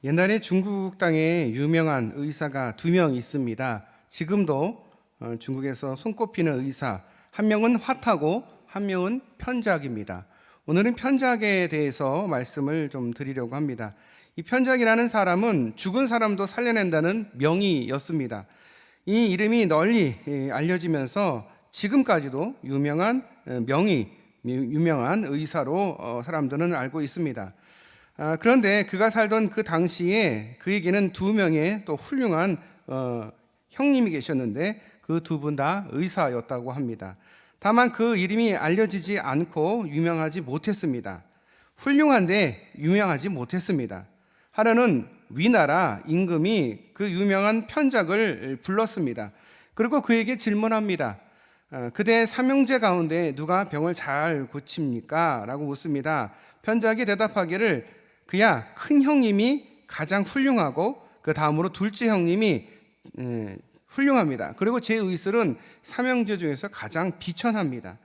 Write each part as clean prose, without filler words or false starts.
옛날에 중국 땅에 유명한 의사가 2명 있습니다. 지금도 중국에서 손꼽히는 의사, 한 명은 화타고 한 명은 편작입니다. 오늘은 편작에 대해서 말씀을 좀 드리려고 합니다. 이 편작이라는 사람은 죽은 사람도 살려낸다는 명의였습니다. 이 이름이 널리 알려지면서 지금까지도 유명한 유명한 의사로 사람들은 알고 있습니다. 그런데 그가 살던 그 당시에 그에게는 2명의 또 훌륭한 형님이 계셨는데 그 2분 다 의사였다고 합니다. 다만 그 이름이 알려지지 않고 유명하지 못했습니다. 훌륭한데 유명하지 못했습니다. 하루는 위나라 임금이 그 유명한 편작을 불렀습니다. 그리고 그에게 질문합니다. 그대의 삼형제 가운데 누가 병을 잘 고칩니까? 라고 묻습니다. 편작이 대답하기를 그야 큰 형님이 가장 훌륭하고 그 다음으로 둘째 형님이 훌륭합니다. 그리고 제 의술은 삼형제 중에서 가장 비천합니다.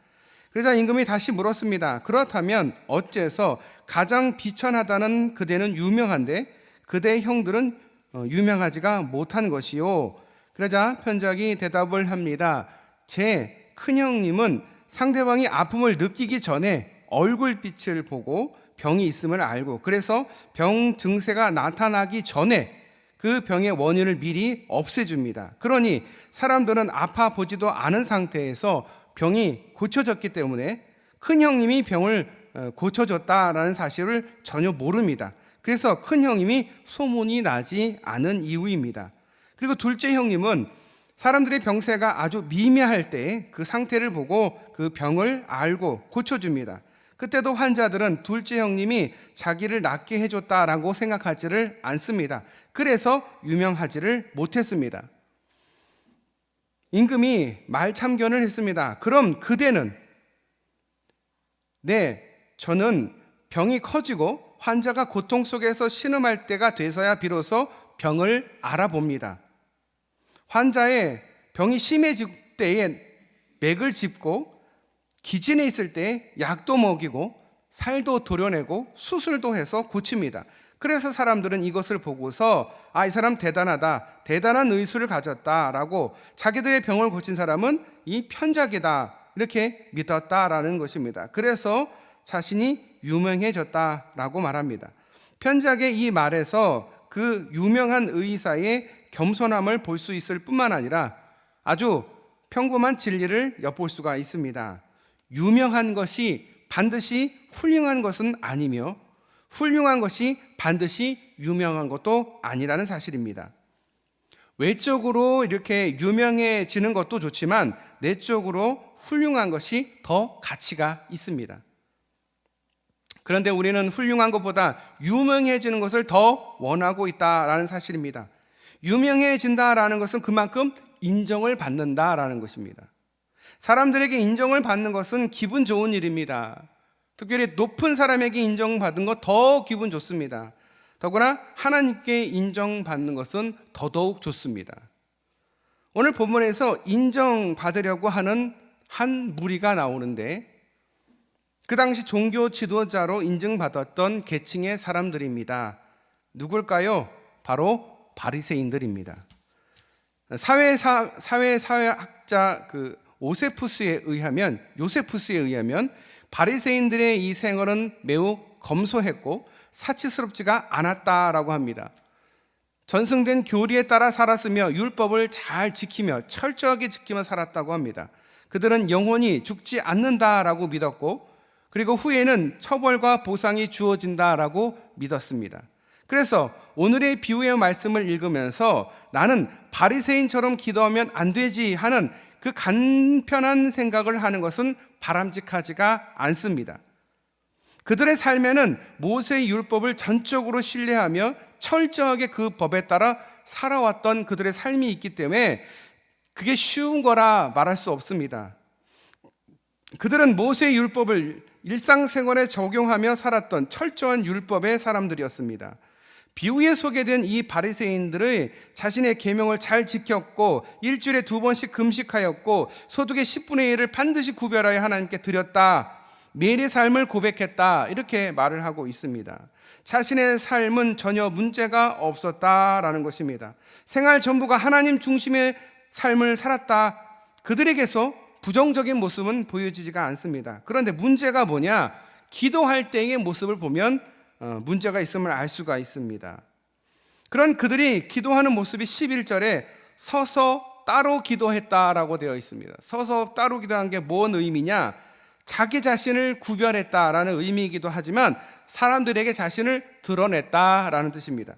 그러자 임금이 다시 물었습니다. 그렇다면 어째서 가장 비천하다는 그대는 유명한데 그대의 형들은 유명하지가 못한 것이요? 그러자 편작이 대답을 합니다. 제 큰형님은 상대방이 아픔을 느끼기 전에 얼굴빛을 보고 병이 있음을 알고, 그래서 병 증세가 나타나기 전에 그 병의 원인을 미리 없애줍니다. 그러니 사람들은 아파 보지도 않은 상태에서 병이 고쳐졌기 때문에 큰형님이 병을 고쳐줬다라는 사실을 전혀 모릅니다. 그래서 큰형님이 소문이 나지 않은 이유입니다. 그리고 둘째 형님은 사람들의 병세가 아주 미미할 때 그 상태를 보고 그 병을 알고 고쳐줍니다. 그때도 환자들은 둘째 형님이 자기를 낫게 해줬다라고 생각하지를 않습니다. 그래서 유명하지를 못했습니다. 임금이 말참견을 했습니다. 그럼 그대는? 네, 저는 병이 커지고 환자가 고통 속에서 신음할 때가 돼서야 비로소 병을 알아봅니다. 환자의 병이 심해질 때에 맥을 짚고 기진에 있을 때 약도 먹이고 살도 도려내고 수술도 해서 고칩니다. 그래서 사람들은 이것을 보고서 이 사람 대단하다, 대단한 의술을 가졌다라고 자기들의 병을 고친 사람은 이 편작이다 이렇게 믿었다라는 것입니다. 그래서 자신이 유명해졌다라고 말합니다. 편작의 이 말에서 그 유명한 의사의 겸손함을 볼 수 있을 뿐만 아니라 아주 평범한 진리를 엿볼 수가 있습니다. 유명한 것이 반드시 훌륭한 것은 아니며 훌륭한 것이 반드시 유명한 것도 아니라는 사실입니다. 외적으로 이렇게 유명해지는 것도 좋지만 내적으로 훌륭한 것이 더 가치가 있습니다. 그런데 우리는 훌륭한 것보다 유명해지는 것을 더 원하고 있다라는 사실입니다. 유명해진다라는 것은 그만큼 인정을 받는다라는 것입니다. 사람들에게 인정을 받는 것은 기분 좋은 일입니다. 특별히 높은 사람에게 인정받은 것 더 기분 좋습니다. 더구나 하나님께 인정받는 것은 더더욱 좋습니다. 오늘 본문에서 인정받으려고 하는 한 무리가 나오는데 그 당시 종교 지도자로 인정받았던 계층의 사람들입니다. 누굴까요? 바로 바리새인들입니다. 사회학자 요세푸스에 의하면 바리새인들의 이 생활은 매우 검소했고 사치스럽지가 않았다라고 합니다. 전승된 교리에 따라 살았으며 율법을 잘 지키며 철저하게 지키며 살았다고 합니다. 그들은 영원히 죽지 않는다라고 믿었고 그리고 후에는 처벌과 보상이 주어진다라고 믿었습니다. 그래서 오늘의 비유의 말씀을 읽으면서 나는 바리새인처럼 기도하면 안 되지 하는 그 간편한 생각을 하는 것은 바람직하지가 않습니다. 그들의 삶에는 모세의 율법을 전적으로 신뢰하며 철저하게 그 법에 따라 살아왔던 그들의 삶이 있기 때문에 그게 쉬운 거라 말할 수 없습니다. 그들은 모세의 율법을 일상생활에 적용하며 살았던 철저한 율법의 사람들이었습니다. 비유에 소개된 이 바리새인들의 자신의 계명을 잘 지켰고 일주일에 2번씩 금식하였고 소득의 10분의 1을 반드시 구별하여 하나님께 드렸다. 매일의 삶을 고백했다, 이렇게 말을 하고 있습니다. 자신의 삶은 전혀 문제가 없었다라는 것입니다. 생활 전부가 하나님 중심의 삶을 살았다. 그들에게서 부정적인 모습은 보여지지가 않습니다. 그런데 문제가 뭐냐? 기도할 때의 모습을 보면 문제가 있음을 알 수가 있습니다. 그런 그들이 기도하는 모습이 11절에 서서 따로 기도했다라고 되어 있습니다. 서서 따로 기도한 게 뭔 의미냐? 자기 자신을 구별했다라는 의미이기도 하지만 사람들에게 자신을 드러냈다라는 뜻입니다.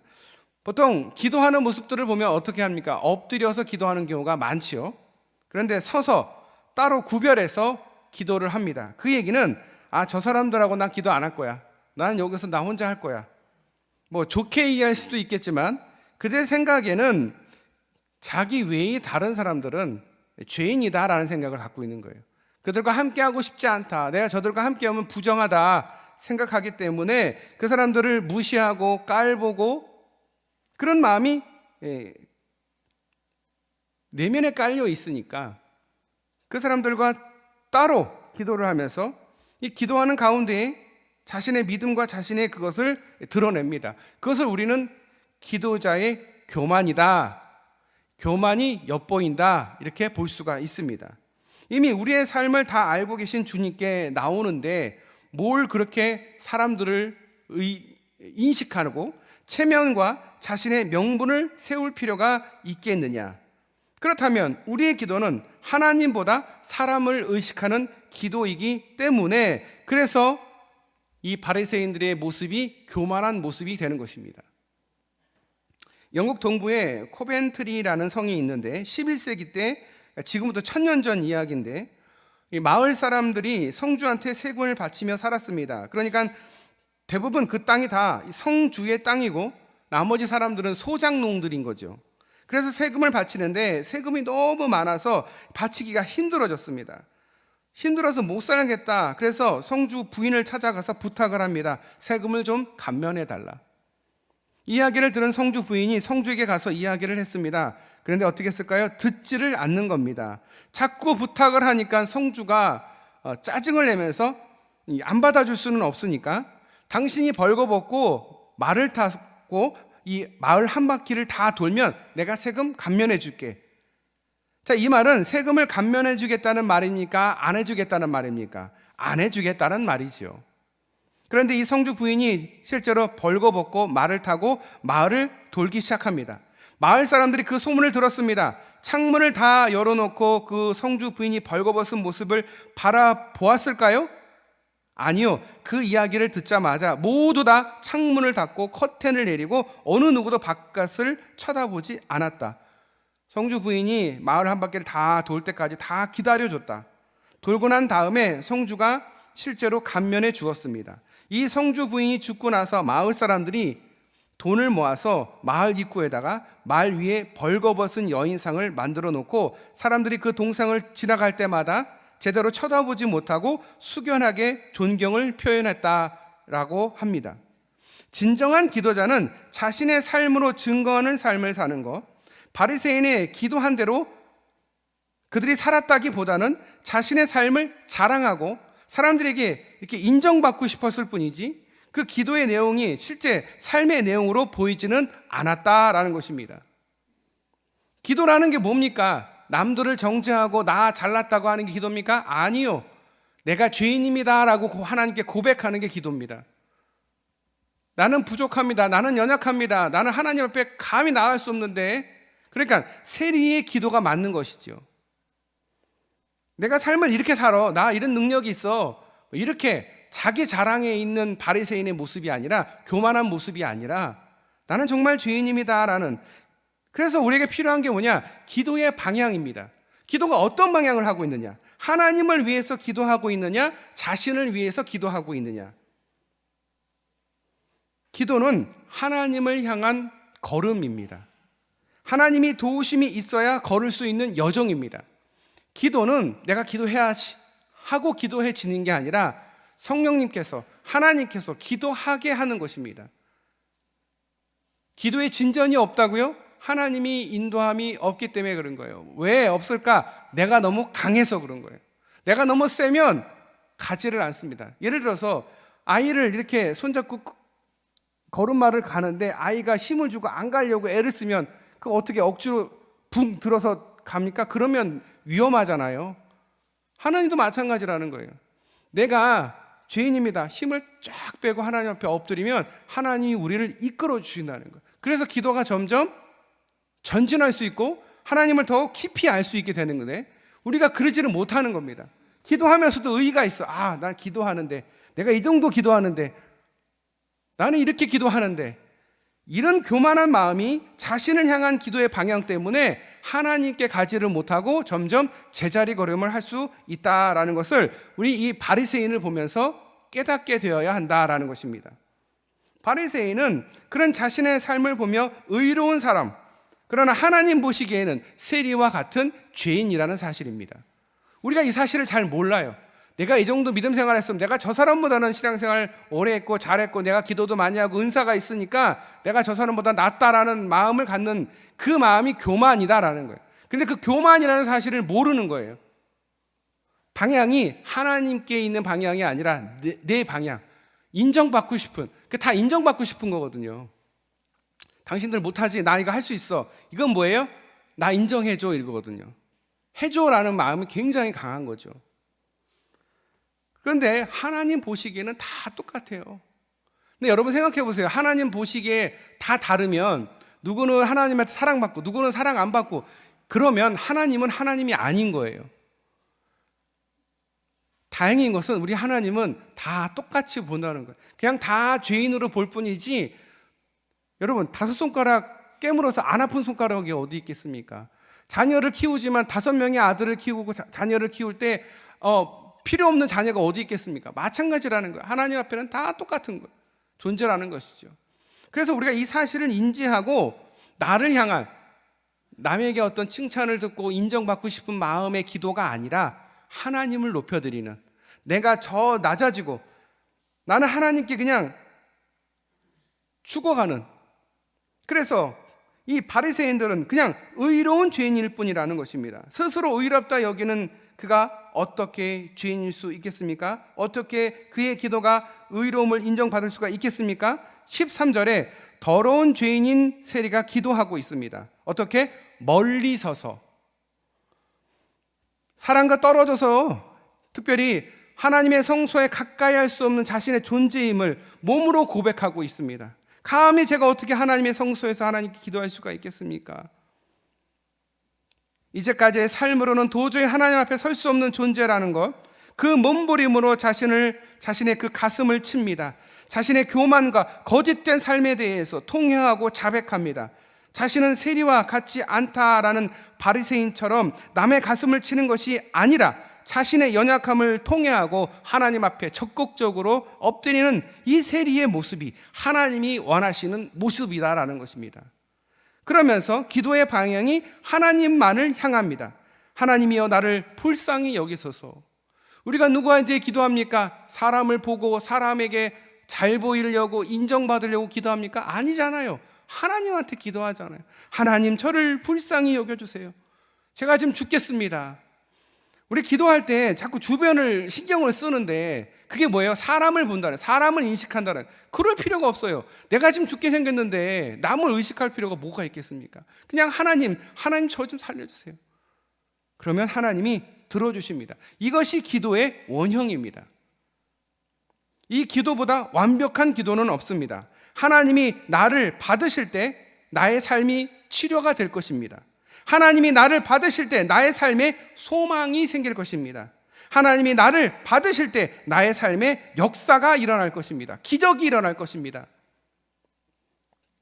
보통 기도하는 모습들을 보면 어떻게 합니까? 엎드려서 기도하는 경우가 많지요. 그런데 서서 따로 구별해서 기도를 합니다. 그 얘기는 저 사람들하고 난 기도 안 할 거야. 나는 여기서 나 혼자 할 거야. 뭐 좋게 이해할 수도 있겠지만 그들 생각에는 자기 외의 다른 사람들은 죄인이다라는 생각을 갖고 있는 거예요. 그들과 함께하고 싶지 않다. 내가 저들과 함께하면 부정하다 생각하기 때문에 그 사람들을 무시하고 깔보고 그런 마음이 내면에 깔려 있으니까 그 사람들과 따로 기도를 하면서 이 기도하는 가운데에 자신의 믿음과 자신의 그것을 드러냅니다. 그것을 우리는 기도자의 교만이다, 교만이 엿보인다, 이렇게 볼 수가 있습니다. 이미 우리의 삶을 다 알고 계신 주님께 나오는데 뭘 그렇게 사람들을 인식하고 체면과 자신의 명분을 세울 필요가 있겠느냐? 그렇다면 우리의 기도는 하나님보다 사람을 의식하는 기도이기 때문에 그래서 이 바리새인들의 모습이 교만한 모습이 되는 것입니다. 영국 동부에 코벤트리라는 성이 있는데 11세기 때, 지금부터 1000년 전 이야기인데 이 마을 사람들이 성주한테 세금을 바치며 살았습니다. 그러니까 대부분 그 땅이 다 성주의 땅이고 나머지 사람들은 소작농들인 거죠. 그래서 세금을 바치는데 세금이 너무 많아서 바치기가 힘들어졌습니다. 힘들어서 못 살겠다. 그래서 성주 부인을 찾아가서 부탁을 합니다. 세금을 좀 감면해 달라. 이야기를 들은 성주 부인이 성주에게 가서 이야기를 했습니다. 그런데 어떻게 했을까요? 듣지를 않는 겁니다. 자꾸 부탁을 하니까 성주가 짜증을 내면서 안 받아줄 수는 없으니까 당신이 벌거벗고 말을 타고 이 마을 한 바퀴를 다 돌면 내가 세금 감면해 줄게. 자, 이 말은 세금을 감면해 주겠다는 말입니까? 안 해주겠다는 말입니까? 안 해주겠다는 말이죠. 그런데 이 성주 부인이 실제로 벌거벗고 말을 타고 마을을 돌기 시작합니다. 마을 사람들이 그 소문을 들었습니다. 창문을 다 열어놓고 그 성주 부인이 벌거벗은 모습을 바라보았을까요? 아니요. 그 이야기를 듣자마자 모두 다 창문을 닫고 커튼을 내리고 어느 누구도 바깥을 쳐다보지 않았다. 성주 부인이 마을 한 바퀴를 다 돌 때까지 다 기다려줬다. 돌고 난 다음에 성주가 실제로 감면해 주었습니다. 이 성주 부인이 죽고 나서 마을 사람들이 돈을 모아서 마을 입구에다가 말 위에 벌거벗은 여인상을 만들어 놓고 사람들이 그 동상을 지나갈 때마다 제대로 쳐다보지 못하고 숙연하게 존경을 표현했다라고 합니다. 진정한 기도자는 자신의 삶으로 증거하는 삶을 사는 것, 바리새인의 기도한 대로 그들이 살았다기보다는 자신의 삶을 자랑하고 사람들에게 이렇게 인정받고 싶었을 뿐이지 그 기도의 내용이 실제 삶의 내용으로 보이지는 않았다라는 것입니다. 기도라는 게 뭡니까? 남들을 정죄하고 나 잘났다고 하는 게 기도입니까? 아니요. 내가 죄인입니다라고 하나님께 고백하는 게 기도입니다. 나는 부족합니다. 나는 연약합니다. 나는 하나님 앞에 감히 나갈 수 없는데, 그러니까 세리의 기도가 맞는 것이죠. 내가 삶을 이렇게 살아. 나 이런 능력이 있어. 이렇게 자기 자랑에 있는 바리새인의 모습이 아니라, 교만한 모습이 아니라 나는 정말 죄인입니다라는. 그래서 우리에게 필요한 게 뭐냐? 기도의 방향입니다. 기도가 어떤 방향을 하고 있느냐? 하나님을 위해서 기도하고 있느냐? 자신을 위해서 기도하고 있느냐? 기도는 하나님을 향한 걸음입니다. 하나님이 도우심이 있어야 걸을 수 있는 여정입니다. 기도는 내가 기도해야지 하고 기도해지는 게 아니라 성령님께서, 하나님께서 기도하게 하는 것입니다. 기도에 진전이 없다고요? 하나님이 인도함이 없기 때문에 그런 거예요. 왜 없을까? 내가 너무 강해서 그런 거예요. 내가 너무 세면 가지를 않습니다. 예를 들어서 아이를 이렇게 손잡고 걸음마를 가는데 아이가 힘을 주고 안 가려고 애를 쓰면 그거 어떻게 억지로 붕 들어서 갑니까? 그러면 위험하잖아요. 하나님도 마찬가지라는 거예요. 내가 죄인입니다. 힘을 쫙 빼고 하나님 앞에 엎드리면 하나님이 우리를 이끌어 주신다는 거예요. 그래서 기도가 점점 전진할 수 있고 하나님을 더 깊이 알 수 있게 되는 건데 우리가 그러지를 못하는 겁니다. 기도하면서도 의의가 있어. 난 기도하는데 내가 이 정도 기도하는데 나는 이렇게 기도하는데 이런 교만한 마음이 자신을 향한 기도의 방향 때문에 하나님께 가지를 못하고 점점 제자리 걸음을 할 수 있다라는 것을 우리 이 바리새인을 보면서 깨닫게 되어야 한다라는 것입니다. 바리새인은 그런 자신의 삶을 보며 의로운 사람, 그러나 하나님 보시기에는 세리와 같은 죄인이라는 사실입니다. 우리가 이 사실을 잘 몰라요. 내가 이 정도 믿음 생활했으면 내가 저 사람보다는 신앙생활 오래 했고 잘했고 내가 기도도 많이 하고 은사가 있으니까 내가 저 사람보다 낫다라는 마음을 갖는 그 마음이 교만이다라는 거예요. 근데 그 교만이라는 사실을 모르는 거예요. 방향이 하나님께 있는 방향이 아니라 내 방향, 인정받고 싶은, 다 인정받고 싶은 거거든요. 당신들 못하지, 나 이거 할 수 있어. 이건 뭐예요? 나 인정해줘 이거거든요. 해줘라는 마음이 굉장히 강한 거죠. 그런데 하나님 보시기에는 다 똑같아요. 근데 여러분 생각해 보세요. 하나님 보시기에 다 다르면 누구는 하나님한테 사랑받고 누구는 사랑 안 받고 그러면 하나님은 하나님이 아닌 거예요. 다행인 것은 우리 하나님은 다 똑같이 본다는 거예요. 그냥 다 죄인으로 볼 뿐이지 여러분 5손가락 깨물어서 안 아픈 손가락이 어디 있겠습니까? 자녀를 키우지만 5명의 아들을 키우고 자녀를 키울 때 필요 없는 자녀가 어디 있겠습니까? 마찬가지라는 거예요. 하나님 앞에는 다 똑같은 거예요. 존재라는 것이죠. 그래서 우리가 이 사실을 인지하고 나를 향한 남에게 어떤 칭찬을 듣고 인정받고 싶은 마음의 기도가 아니라 하나님을 높여드리는, 내가 저 낮아지고 나는 하나님께 그냥 죽어가는, 그래서 이 바리새인들은 그냥 의로운 죄인일 뿐이라는 것입니다. 스스로 의롭다 여기는 그가 어떻게 죄인일 수 있겠습니까? 어떻게 그의 기도가 의로움을 인정받을 수가 있겠습니까? 13절에 더러운 죄인인 세리가 기도하고 있습니다. 어떻게? 멀리 서서, 사람과 떨어져서, 특별히 하나님의 성소에 가까이 할 수 없는 자신의 존재임을 몸으로 고백하고 있습니다. 감히 제가 어떻게 하나님의 성소에서 하나님께 기도할 수가 있겠습니까? 이제까지의 삶으로는 도저히 하나님 앞에 설 수 없는 존재라는 것, 그 몸부림으로 자신의 그 가슴을 칩니다. 자신의 교만과 거짓된 삶에 대해서 통회하고 자백합니다. 자신은 세리와 같지 않다라는 바리새인처럼 남의 가슴을 치는 것이 아니라 자신의 연약함을 통회하고 하나님 앞에 적극적으로 엎드리는 이 세리의 모습이 하나님이 원하시는 모습이다라는 것입니다. 그러면서 기도의 방향이 하나님만을 향합니다. 하나님이여 나를 불쌍히 여기소서. 우리가 누구한테 기도합니까? 사람을 보고 사람에게 잘 보이려고 인정받으려고 기도합니까? 아니잖아요. 하나님한테 기도하잖아요. 하나님 저를 불쌍히 여겨주세요. 제가 지금 죽겠습니다. 우리 기도할 때 자꾸 주변을 신경을 쓰는데 그게 뭐예요? 사람을 본다는, 사람을 인식한다는. 그럴 필요가 없어요. 내가 지금 죽게 생겼는데 남을 의식할 필요가 뭐가 있겠습니까? 그냥 하나님 저 좀 살려주세요. 그러면 하나님이 들어주십니다. 이것이 기도의 원형입니다. 이 기도보다 완벽한 기도는 없습니다. 하나님이 나를 받으실 때 나의 삶이 치료가 될 것입니다. 하나님이 나를 받으실 때 나의 삶에 소망이 생길 것입니다. 하나님이 나를 받으실 때 나의 삶에 역사가 일어날 것입니다. 기적이 일어날 것입니다.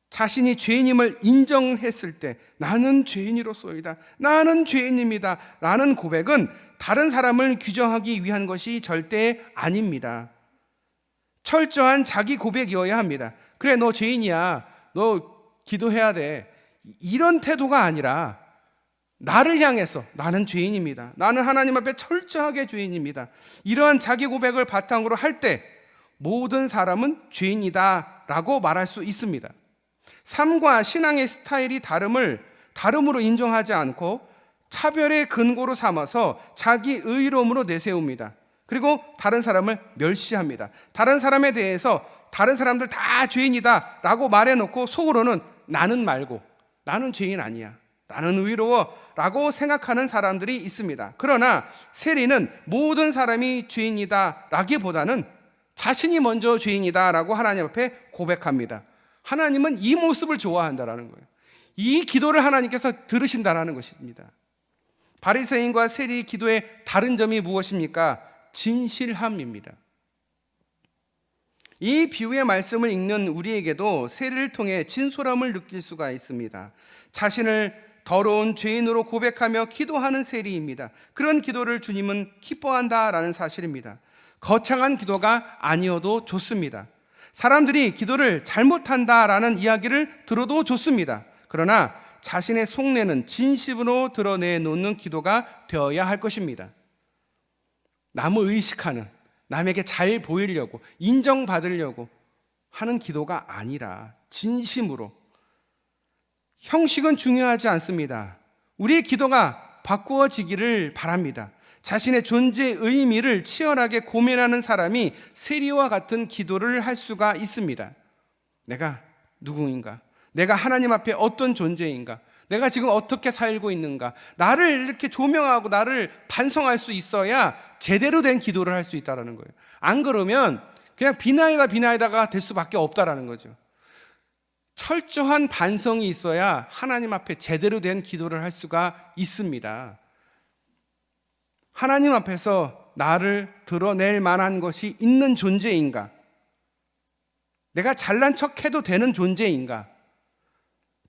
자신이 죄인임을 인정했을 때 나는 죄인이로소이다, 나는 죄인입니다 라는 고백은 다른 사람을 규정하기 위한 것이 절대 아닙니다. 철저한 자기 고백이어야 합니다. 그래 너 죄인이야, 너 기도해야 돼, 이런 태도가 아니라 나를 향해서 나는 죄인입니다, 나는 하나님 앞에 철저하게 죄인입니다, 이러한 자기 고백을 바탕으로 할 때 모든 사람은 죄인이다 라고 말할 수 있습니다. 삶과 신앙의 스타일이 다름으로 인정하지 않고 차별의 근거로 삼아서 자기 의로움으로 내세웁니다. 그리고 다른 사람을 멸시합니다. 다른 사람에 대해서 다른 사람들 다 죄인이다 라고 말해놓고 속으로는 나는 말고, 나는 죄인 아니야, 나는 의로워 라고 생각하는 사람들이 있습니다. 그러나 세리는 모든 사람이 죄인이다 라기보다는 자신이 먼저 죄인이다 라고 하나님 앞에 고백합니다. 하나님은 이 모습을 좋아한다라는 거예요. 이 기도를 하나님께서 들으신다라는 것입니다. 바리새인과 세리 기도의 다른 점이 무엇입니까? 진실함입니다. 이 비유의 말씀을 읽는 우리에게도 세리를 통해 진솔함을 느낄 수가 있습니다. 자신을 더러운 죄인으로 고백하며 기도하는 세리입니다. 그런 기도를 주님은 기뻐한다라는 사실입니다. 거창한 기도가 아니어도 좋습니다. 사람들이 기도를 잘못한다라는 이야기를 들어도 좋습니다. 그러나 자신의 속내는 진심으로 드러내놓는 기도가 되어야 할 것입니다. 남을 의식하는, 남에게 잘 보이려고, 인정받으려고 하는 기도가 아니라 진심으로. 형식은 중요하지 않습니다. 우리의 기도가 바꾸어지기를 바랍니다. 자신의 존재의 의미를 치열하게 고민하는 사람이 세리와 같은 기도를 할 수가 있습니다. 내가 누구인가? 내가 하나님 앞에 어떤 존재인가? 내가 지금 어떻게 살고 있는가? 나를 이렇게 조명하고 나를 반성할 수 있어야 제대로 된 기도를 할 수 있다는 거예요. 안 그러면 그냥 비나이다가 될 수밖에 없다는 거죠. 철저한 반성이 있어야 하나님 앞에 제대로 된 기도를 할 수가 있습니다. 하나님 앞에서 나를 드러낼 만한 것이 있는 존재인가? 내가 잘난 척해도 되는 존재인가?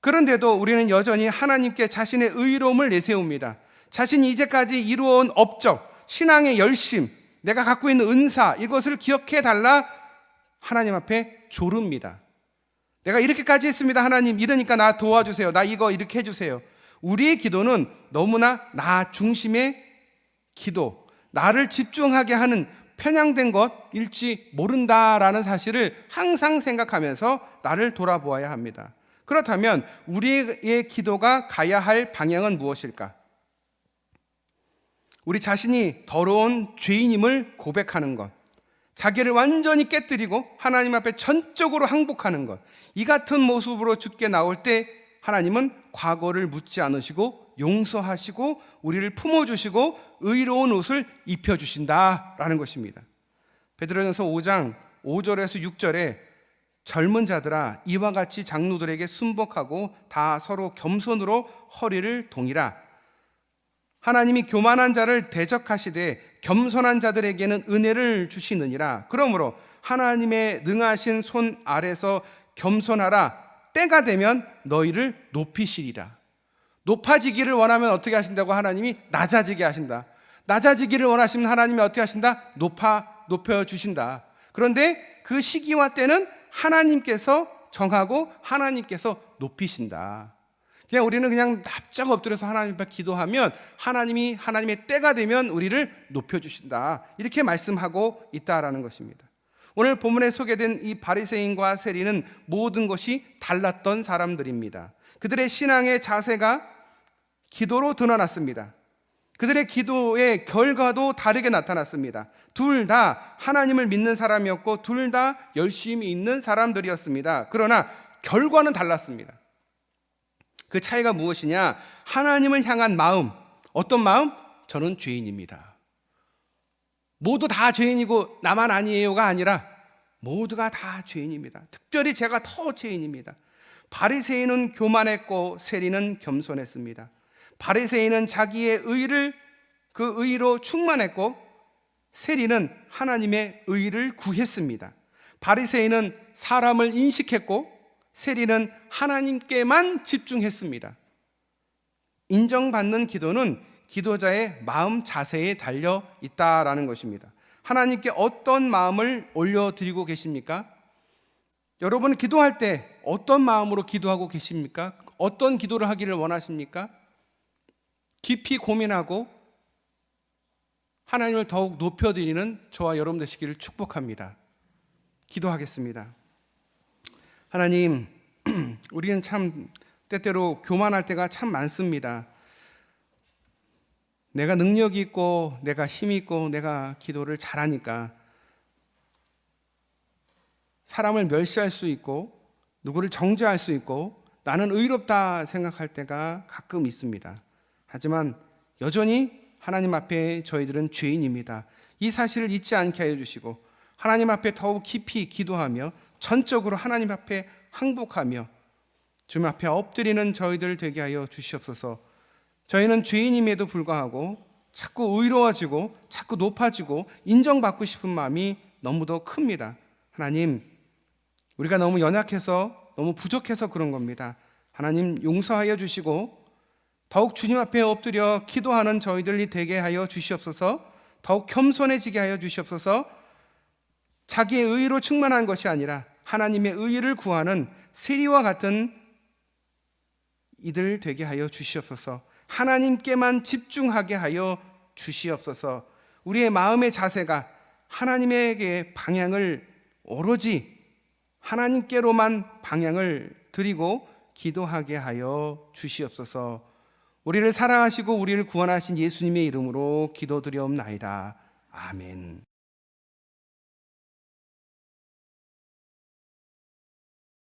그런데도 우리는 여전히 하나님께 자신의 의로움을 내세웁니다. 자신이 이제까지 이루어온 업적, 신앙의 열심, 내가 갖고 있는 은사, 이것을 기억해 달라 하나님 앞에 조릅니다. 내가 이렇게까지 했습니다, 하나님. 이러니까 나 도와주세요. 나 이거 이렇게 해주세요. 우리의 기도는 너무나 나 중심의 기도, 나를 집중하게 하는 편향된 것일지 모른다라는 사실을 항상 생각하면서 나를 돌아보아야 합니다. 그렇다면 우리의 기도가 가야 할 방향은 무엇일까? 우리 자신이 더러운 죄인임을 고백하는 것, 자기를 완전히 깨뜨리고 하나님 앞에 전적으로 항복하는 것, 이 같은 모습으로 주께 나올 때 하나님은 과거를 묻지 않으시고 용서하시고 우리를 품어주시고 의로운 옷을 입혀주신다라는 것입니다. 베드로전서 5장 5절에서 6절에 젊은 자들아, 이와 같이 장로들에게 순복하고 다 서로 겸손으로 허리를 동이라. 하나님이 교만한 자를 대적하시되 겸손한 자들에게는 은혜를 주시느니라. 그러므로 하나님의 능하신 손 아래서 겸손하라. 때가 되면 너희를 높이시리라. 높아지기를 원하면 어떻게 하신다고? 하나님이 낮아지게 하신다. 낮아지기를 원하시면 하나님이 어떻게 하신다? 높여주신다. 그런데 그 시기와 때는 하나님께서 정하고 하나님께서 높이신다. 그냥 우리는 그냥 납작 엎드려서 하나님 앞에 기도하면 하나님이 하나님의 때가 되면 우리를 높여주신다. 이렇게 말씀하고 있다라는 것입니다. 오늘 본문에 소개된 이 바리새인과 세리는 모든 것이 달랐던 사람들입니다. 그들의 신앙의 자세가 기도로 드러났습니다. 그들의 기도의 결과도 다르게 나타났습니다. 둘 다 하나님을 믿는 사람이었고 둘 다 열심히 있는 사람들이었습니다. 그러나 결과는 달랐습니다. 그 차이가 무엇이냐? 하나님을 향한 마음. 어떤 마음? 저는 죄인입니다. 모두 다 죄인이고 나만 아니에요가 아니라 모두가 다 죄인입니다. 특별히 제가 더 죄인입니다. 바리새인은 교만했고 세리는 겸손했습니다. 바리새인은 자기의 의를 그 의로 충만했고 세리는 하나님의 의를 구했습니다. 바리새인은 사람을 인식했고 세리는 하나님께만 집중했습니다. 인정받는 기도는 기도자의 마음 자세에 달려 있다라는 것입니다. 하나님께 어떤 마음을 올려드리고 계십니까? 여러분 기도할 때 어떤 마음으로 기도하고 계십니까? 어떤 기도를 하기를 원하십니까? 깊이 고민하고 하나님을 더욱 높여드리는 저와 여러분 되시기를 축복합니다. 기도하겠습니다. 하나님, 우리는 참 때때로 교만할 때가 참 많습니다. 내가 능력이 있고 내가 힘이 있고 내가 기도를 잘하니까 사람을 멸시할 수 있고 누구를 정죄할 수 있고 나는 의롭다 생각할 때가 가끔 있습니다. 하지만 여전히 하나님 앞에 저희들은 죄인입니다. 이 사실을 잊지 않게 하여 주시고 하나님 앞에 더욱 깊이 기도하며 전적으로 하나님 앞에 항복하며 주님 앞에 엎드리는 저희들 되게 하여 주시옵소서. 저희는 죄인임에도 불구하고 자꾸 의로워지고 자꾸 높아지고 인정받고 싶은 마음이 너무도 큽니다. 하나님, 우리가 너무 연약해서 너무 부족해서 그런 겁니다. 하나님 용서하여 주시고 더욱 주님 앞에 엎드려 기도하는 저희들이 되게 하여 주시옵소서. 더욱 겸손해지게 하여 주시옵소서. 자기의 의로 충만한 것이 아니라 하나님의 의를 구하는 세리와 같은 이들 되게 하여 주시옵소서. 하나님께만 집중하게 하여 주시옵소서. 우리의 마음의 자세가 하나님에게 방향을 오로지 하나님께로만 방향을 드리고 기도하게 하여 주시옵소서. 우리를 사랑하시고 우리를 구원하신 예수님의 이름으로 기도드리옵나이다. 아멘.